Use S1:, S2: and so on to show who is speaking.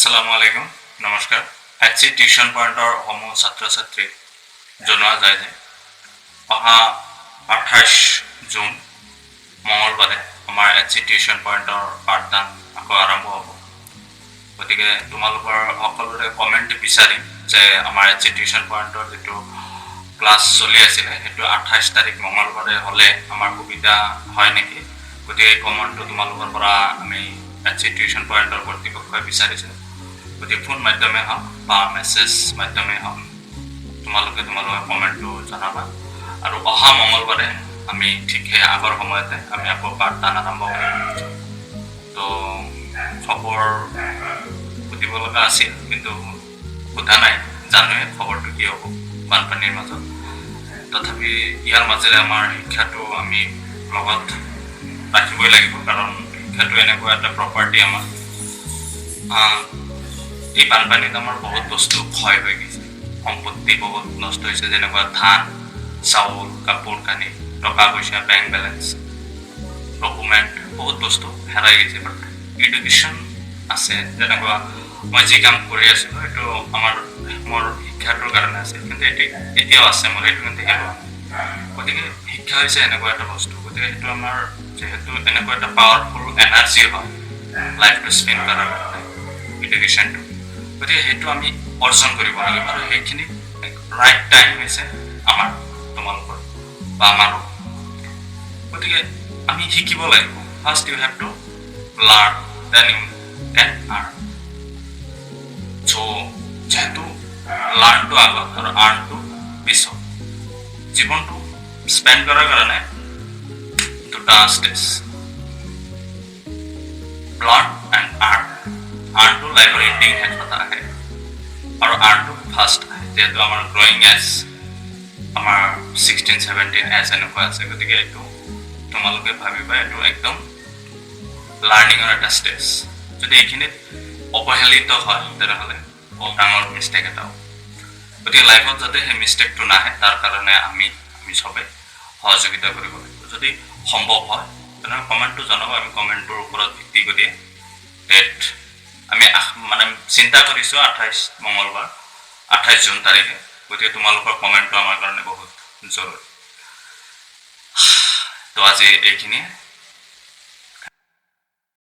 S1: আসসালামু আলাইকুম নমস্কাৰ এচি টিউশ্যন পইণ্টৰ সমূহ ছাত্ৰ ছাত্ৰীক জনোৱা যায় যে অহা 28 জুন মঙলবাৰে আমাৰ এচি টিউশ্যন পইণ্টৰ পাঠদান আকৌ আৰম্ভ হ'ব। গতিকে তোমালোকৰ সকলোৰে কমেণ্ট বিচাৰিম যে আমাৰ এচি টিউশ্যন পইণ্টৰ যিটো ক্লাছ চলি আছিলে সেইটো 28 তাৰিখ মঙলবাৰে হ'লে আমাৰ সুবিধা হয় নেকি। গতিকে কমেণ্টটো তোমালোকৰ পৰা আমি এচি টিউশ্যন পইণ্টৰ কৰ্তৃপক্ষই বিচাৰিছে। গতিকে ফোন মাধ্যমে হওক বা মেছেজ মাধ্যমে হওক তোমালোকে কমেণ্টটো জনাবা। আৰু অহা মঙলবাৰে আমি ঠিক সেই আগৰ সময়তে আমি আকৌ পাঠদান আৰম্ভ কৰিম। তো খবৰ সুধিব লগা আছিল কিন্তু সোধা নাই, জানোৱে খবৰটো কি হ'ব বানপানীৰ মাজত। তথাপি ইয়াৰ মাজেৰে আমাৰ শিক্ষাটো আমি লগত ৰাখিবই লাগিব, কাৰণ শিক্ষাটো এনেকুৱা এটা প্ৰপাৰ্টি আমাৰ। এই বানপানীত আমাৰ বহুত বস্তু ক্ষয় হৈ গৈছে, সম্পত্তি বহুত নষ্ট হৈছে, যেনেকুৱা ধান, চাউল, কাপোৰ কানি, টকা পইচা, বেংক বেলেঞ্চ, ডকুমেণ্ট, বহুত বস্তু হেৰাই গৈছে। বাট এডুকেশ্যন আছে, যেনেকুৱা মই যি কাম কৰি আছিলোঁ সেইটো মোৰ শিক্ষাটোৰ কাৰণে আছিল, কিন্তু এতিয়াও আছে মোৰ, সেইটো কিন্তু হেৰুৱা নাই। গতিকে শিক্ষা হৈছে এনেকুৱা এটা বস্তু, গতিকে সেইটো আমাৰ যিহেতু এনেকুৱা এটা পাৱাৰফুল এনাৰ্জি হয় লাইফটো স্পেণ্ড কৰাৰ কাৰণে এডুকেশ্যনটো, গতিকে সেইটো আমি অৰ্জন কৰিব লাগিব। আৰু সেইখিনি ৰাইট টাইম হৈছে আমাৰ, তোমালোকৰ বা আমাৰো। গতিকে আমি শিকিব লাগিব। First you have to learn, then you can earn. So' যিহেতু লাৰ্ণটো আগত আৰু আৰ্ণটো পিছত, জীৱনটো স্পেণ্ড কৰাৰ কাৰণে দুটা ষ্টেজ, লাৰ্ণ এণ্ড আৰ্ণ। আৰ্ণটো লাইফৰ এণ্ডিং ক্ষেত্ৰত আহে আৰু আৰ্ণটো ফাৰ্ষ্ট আহে, যিহেতু আমাৰ গ্ৰয়িং এজ আমাৰ 16-17 এজ এনেকুৱা আছে। গতিকে এইটো তোমালোকে ভাবিবা এইটো একদম লাৰ্ণিঙৰ এটা ষ্টেজ। যদি এইখিনিত অৱহেলিত হয় তেনেহ'লে বহুত ডাঙৰ মিষ্টেক এটা হ'ব। গতিকে লাইফত যাতে সেই মিষ্টেকটো নাহে তাৰ কাৰণে আমি চবে সহযোগিতা কৰিব লাগিব। যদি সম্ভৱ হয় তেনেহ'লে কমেণ্টটো জনাব, আমি কমেণ্টটোৰ ওপৰত ভিত্তি কৰিয়ে ডেট আমি মানে চিন্তা কৰিছোঁ 28 জুন তাৰিখে। গতিকে তোমালোকৰ কমেণ্টটো আমাৰ কাৰণে বহুত জৰুৰী। তো আজি এইখিনিয়ে।